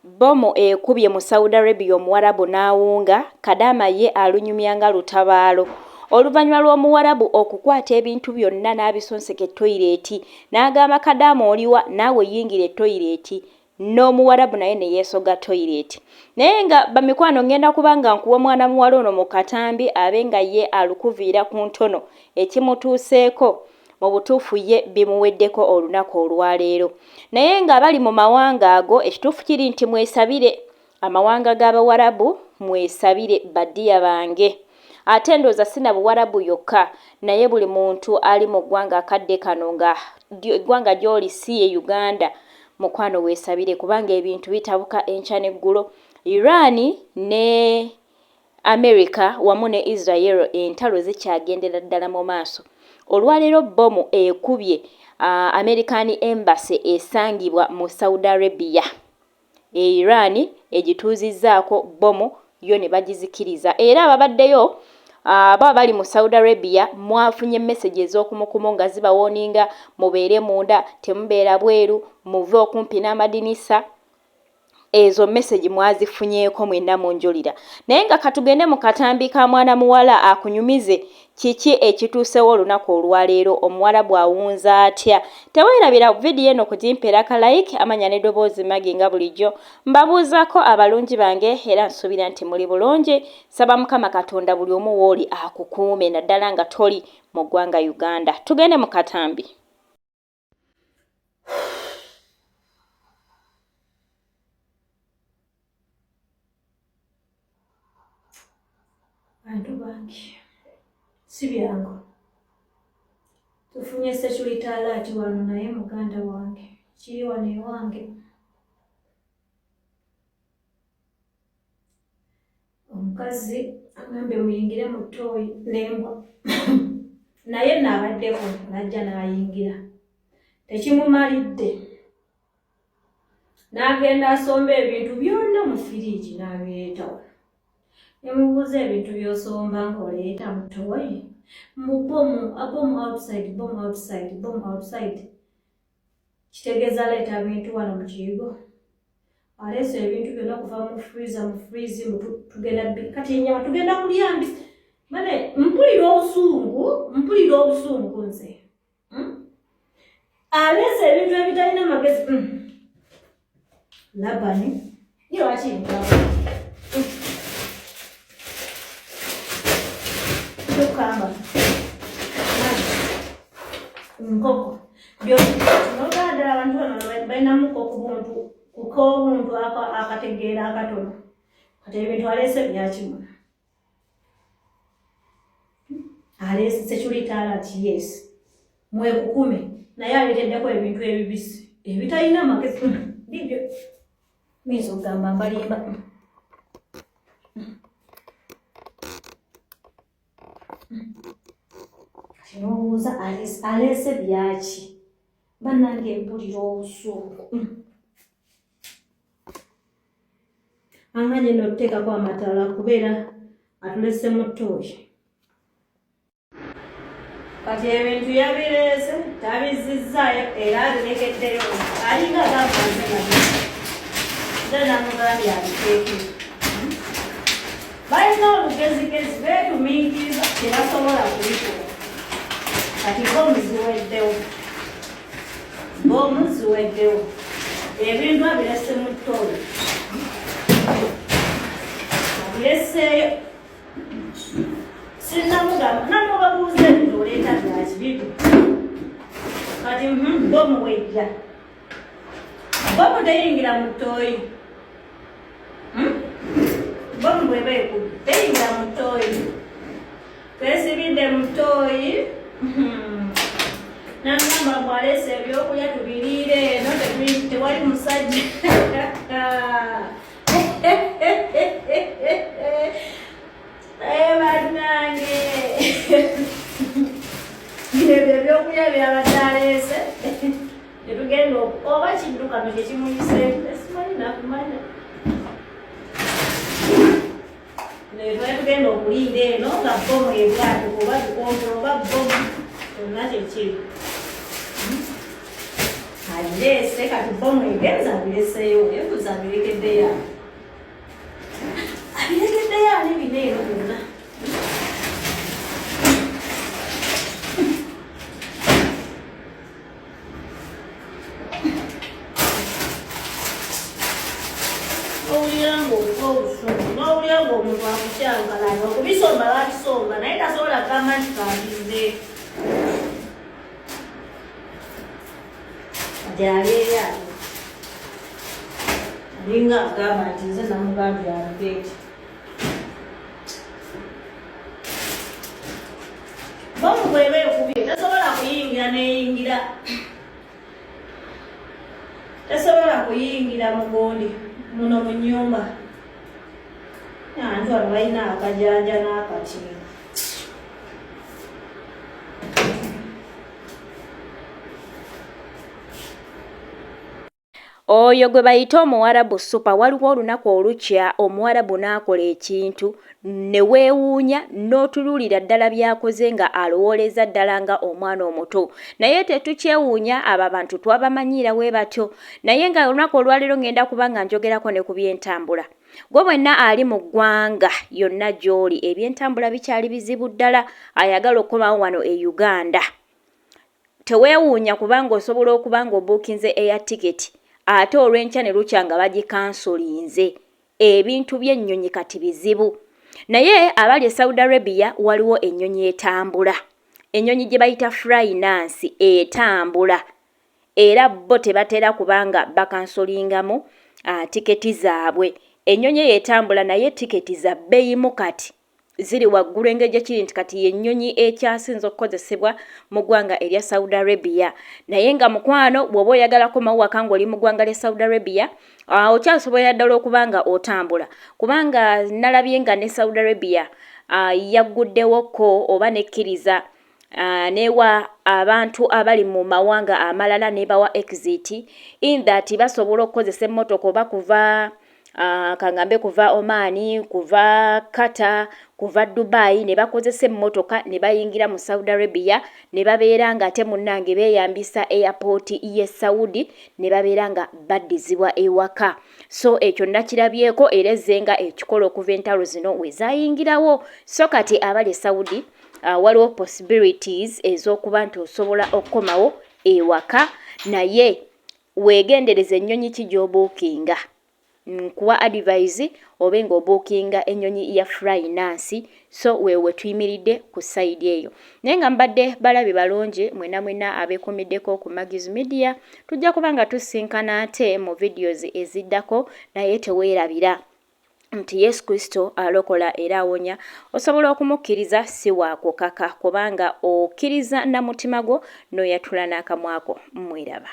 Bomu ekubye mu Saudi Arabia omuwarabu n'awunga, Kadaama ye alunyumya nga lutabaalo. Oluvannyuma lw'omuwarabu okukwata ebintu byonna n'abisonseka ettoyireeti n'agamba Kadaama oliwa naawe yingira ettoyireeti, n'omuwarabu naye ne yeesoga toyireeti. Naye nga bamikwano ngenda kubanga nkuwa omwana muwala ono mu katambi abe nga ye alukuviira ku ntono ekimutuuseeko mu butuufu ye bimuweddeko olunaku olwaleero. Naye nga bali mu mawanga ago ekituufu kiri nti mwesabire amawanga g'Abawarabu, mwesabire baddiya bange. Ate ndooza sina Buwarabu yokka, naye buli muntu ali mu ggwanga akadde kano nga eggwanga gy'oli si ye Uganda, mukwano weesabire kubanga ebintu bitabuka enkya n'eggulo. Iran ne America wamu ne Israel entalo zikyagendera ddala mu maaso. Olwaleero bomu ekubye American Embassy esangibwa mu Saudi Arabia. Iran egituuzizzaako bomu yo ne bagizikiriza. Era ababaddeyo baba bali mu Saudi Arabia mwafunye message ez'okumukumu nga zibawoninga mubeere munda, temubeera bweru, muve okumpi n'amadinisa. Ezo message mwazifunyeeko mwenna munjulira. Naye nga katugende mu katambi ka mwana muwala akunyumize, kiki ekituusewo olunaku olwaleero, omuwala bw'awunza atya? Teweerabira vidiyo eno kugimpeera ka like, amanya n'eddoboozi magi nga bulijjo. Mbabuuzaako abalungi bange era nsuubira nti muli bulungi. Saba Mukama Katonda buli omu w'oli akukuume naddala nga toli mu ggwanga Uganda. Tugende mu katambi. Bantu bange si byangu, tufunye security alert wano, naye muganda wange kiri wano ewange. Omukazi agambye muyingire mu ttooyi n'embwa naye naabaddeko najja n'ayingira, tekimumalidde. N'agenda asomba ebintu byonna mu firiigi n'abireetawo. Nemubuuza ebintu by'osomba ng'oleeta mu ttooyi? Mu bomu outside, bomu outside, bomu outside. Kitegeeza aleeta bintu wano mu kiyigo. Aleese ebintu byonna kuva mu freeze tugenda kati ennyama tugenda kulya mbisi. Mane mpulira obusungu nze. Aleese ebintu ebitalina magezi. Labani ye lwaki tukamba nkoko byonoganda abantu bano balinamu kukobuntu akategeera akatono, kati ebintu aleese byakimu. Aleese security alert, yes, mwekukume, naye aleeteddeko ebintu ebibisi ebitalina magezi. Bibyo mizo gamba mbalimba. Kinobuuza aleese byaki? Bannange mpulira obusungu. Anganye n'okuteekako amataala kubeera atulese mu ttooyi. Kati ebintu yabireese tabizizzaayo era abirekeddeyo. Alinga agavanze nabyo. Namugambye abiteeke. Balina olugezigezi beetumiikiriza tebasobola kubikola. Kati bomu ziweddewo. Ebintu abirese mu ttooyi. Abireseeyo. Sinnamugamba namubabuuza ebintu oleeta byaki bibyo. Kati bomu wejja. Bomu teyingira mu ttooyi. Bomu bweba ekubye teyingira mu ttooyi. Twesibidde mu ttooyi. Namugamba bw'aleese ebyokulya tubiriire eno, tewali musajja. Bannange ebyo ebyokulya byabadde aleese. Tetugenda oba kiddukano kyekimuyise simanyi nakumanya. Twali tugenda okulinda eno nga bomu ebyato oba bikonto oba bomu kyonna kyekiri. Agilese kati bomu egenza abireseeyo ebuuza abirekeddeyo ani bineeno byonna owulira ng'oliko obusungu n'owulira ng'omuntu akukyankalanya okubisomba bakisomba naye tasobola kugamba nti kabize alyaleeyo alinga agamba nti nze namugambye alugeeti bomu bweba ekubye tasobola kuyingira neyingira tasobola kuyingira mugondi muno mu nnyumba anti wano balina akajanja n'akakinga oyo gwe bayita omuwarabu supa. Waliwo olunaku olukya omuwarabu n'akola ekintu ne weewuunya n'otululira ddala byakoze nga alowooleza ddala nga omwana omuto, naye tetukyewuunya abo abantu twabamanyiira we batyo. Naye nga olunaku olwaleero ngenda kubanga njogerako ne ku by'entambula. Gwe mwenna ali mu ggwanga yonna gy'oli eby'entambula bikyali bizibu ddala, ayagala okukomawo wano e Uganda. Teweewuunya kubanga osobola okuba ng'obuukinze air ticket ate olw'enkya ne lukya nga bagikansolinze. Ebintu by'ennyonyi kati bizibu. Naye abali e Saudi Arabia waliwo ennyonyi etambula. Ennyonyi gye bayita Flynas etambula. Era bo tebatera kubanga bakansolingamu tiketi zaabwe. Ennyonyi etambula naye tiketi za bbeeyimu kati ziri waggulu, engeri gye kiri nti kati y'ennyonyi ekyasinze okukozesebwa mu ggwanga erya Saudi Arabia. Naye nga mukwano bw'oba oyagala komawo waka ng'oli mu ggwanga lya Saudi Arabia, okyasobola ddala okuba nga otambula, kubanga nalabye nga ne Saudi Arabia yagguddewoko oba nekkiriza newa abantu abali mu mawanga amalala nebawa exit in that basobola okukozesa emmotoka oba kuva kangambe kuva Omani, kuva Qatar, kuva Dubai, ne bakozesa emmotoka ne bayingira mu Saudi Arabia ne babeera nga ate munnange beeyambisa airport ye Saudi ne babeera nga baddizibwa ewaka. So ekyo nakirabyeko era ezzenga ekikola okuva entalo zino we zaayingirawo. So kati abali Saudi waliwo possibilities ez'okuba nti osobola okukomawo ewaka, naye weegendereza ennyonyi ki gy'obuukinga. Nkuwa advise obe ng'obuukinga ennyonyi ya Flynas, so wewe tuyimiridde ku side eyo. Naye nga mbadde balabi balungi mwena abeekumiddeko ku Magiz Media, tujja kuba nga tusinkana ate mu videos eziddako, naye teweerabira nti Yesu Kristo alokola era awonya. Osobola okumukkiriza si waakukaka, kubanga okkiriza na mutima gwo n'oyatula n'akamwa ko. Mweraba.